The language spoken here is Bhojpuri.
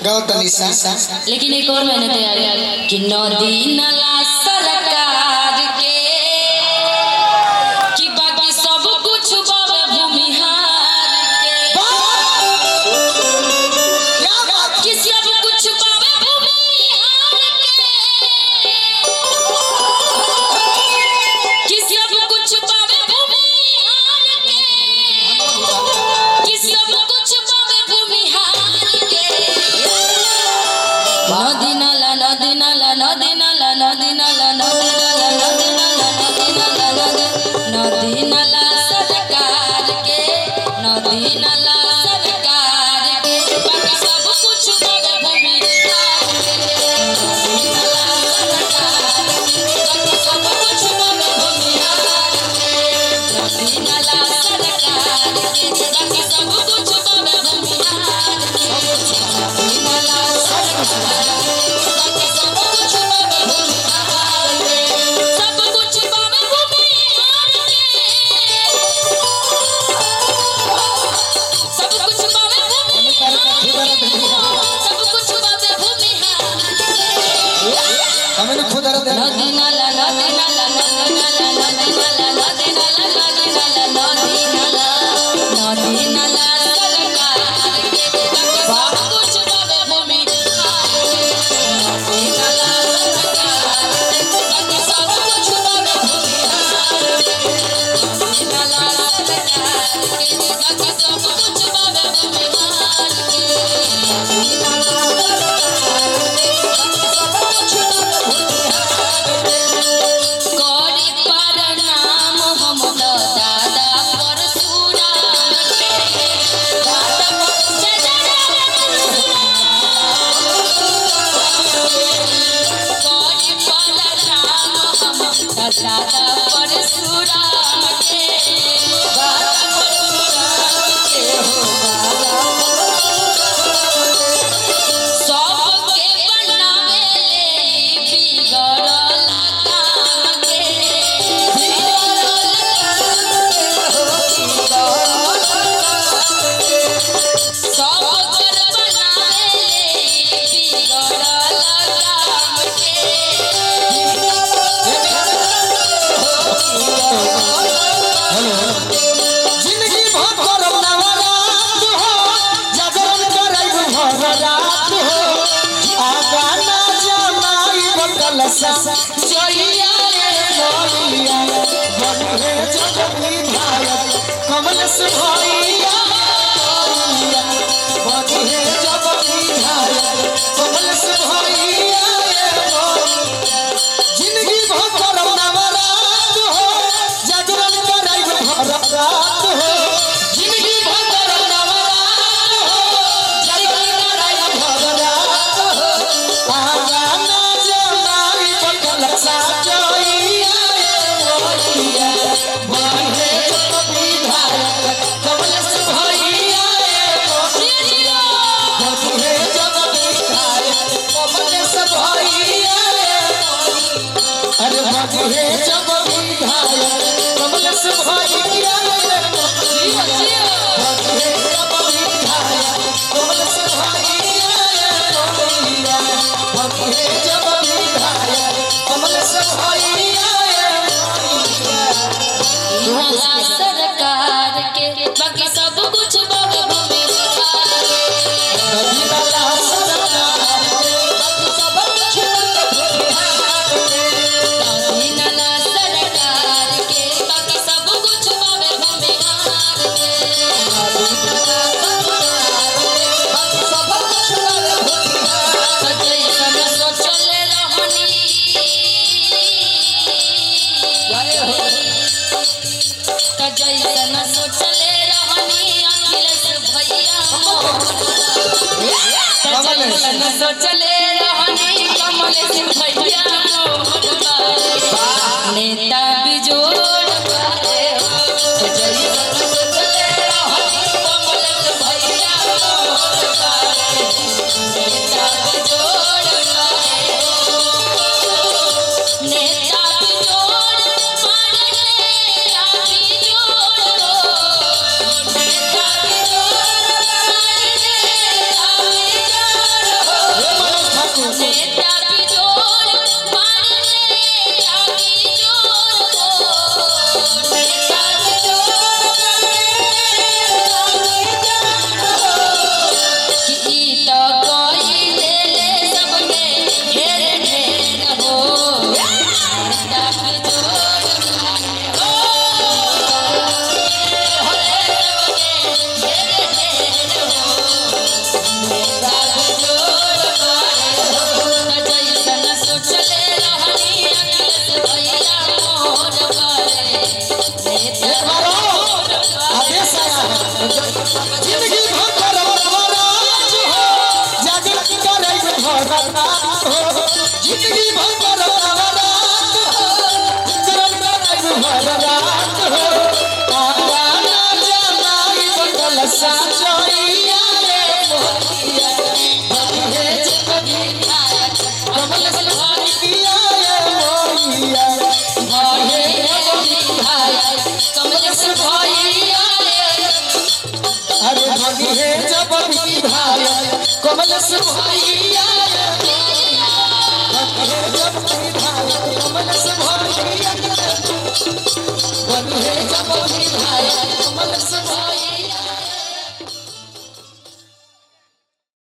गाओ तनिसा। लेकिन एक और मैंने तैयार कि नदी नाला सरकार के कि बाकी सब कुछ बाबे भूमिहार के क्या बात कि सब कुछ बाबे भूमिहार के कि सब कुछ बाबे भूमिहार के कि सब कुछ बाबे भूमिहार के नदी नाला नदी नाला नदी नाला नदी नाला नदी नाला नदी नाला नदी नाला नदी नाला सरकार के नदी नाला सरकार के बाकी सब कुछ बाबे भूमिहार के नदी नाला सरकार के बाकी सब कुछ बाबे भूमिहार के नदी नाला सरकार के बाकी सब कुछ बाबे भूमिहार के नदी नाला सरकार हमें खुदा रे नदी नाला नदी नाला नदी नाला नदी नाला नदी नाला नदी नाला नदी नाला नदी नाला सरकार के बाकी सब कुछ बाबे भूमिहार के नदी नाला सरकार के बाकी सब कुछ बाबे भूमिहार के नदी नाला सरकार के बाकी सब कुछ बाबे भूमिहार के नदी नाला सरकार के बाकी सब कुछ गौरी प्रणाम हम तो दादा परशुराम के दादा गौरी प्रणाम हम तो दादा परशुराम के दादा परशुराम के हो दादा सबके बनावे ले बिगड़ल काम के बिगड़ल सबकर बनावे ले बिगड़ल काम के जिंदगी भर करब नवरात हो जागरण करब भर रात हो आगा ना जमाई बकल सस जइया रे लोलिया बने जग विधायक कमल से भइया बने जग विधायक कमल से भइया रे लोलिया जिंदगी भर करब नवरात हो जागरण करब भर रात हो जिंदगी भर करब नवरात हो जागरण करब भर रात हो आगा ना जमाई बकल साजइया रे लोलिया बने जग विधायक कमल से भइया रे लोलिया बने जग विधायक कमल से भइया रे अरे बने जग विधायक कमल से भइया रे बने जग विधायक कमल से भइया रे लोलिया बने जग विधायक कमल से भइया रे नाला सरकार के बाकी सब कुछ बाबे भूमिहार के नदी नाला सरकार के बाकी सब कुछ बाबे भूमिहार के नदी नाला सरकार के बाकी सब कुछ बाबे भूमिहार के नदी नाला सरकार के बाकी सब कुछ बाबे भूमिहार जैसन सोचले रहनी जैसन सोचले रहनी अखिलेश भैया जैसन सोचले रहनी कमलेश भैया नेता बिजोड़ बारे जैसन सोचले रहनी कमलेश भैया नेता बिजोड़ बारे नेता बिजोड़ मारे नेता बिजोड़ नेता बिजोड़ मारे नेता बिजोड़ बेटा बिजोड़ मारे बेटा बिजोड़ हो बेटा बिजोड़ की तो कोई ले ले सबके ढेर ढेर हो बेटा बिजोड़ हो आदेश आया है जिंदगी भर परवराज हो जागृत करे भगवान हो जिंदगी भर परवराज हो जागृत करे भगवान हो आवाना जमाई बदल साजोइया रे मोहिया हे जगदी नायक कमल सहारिया रे मोहिया हे विधायक कमल भैया अरे भगी है जब विधायक कमल भैया जब विधायक कमल भैया बनी है जब विधायक कमल भैया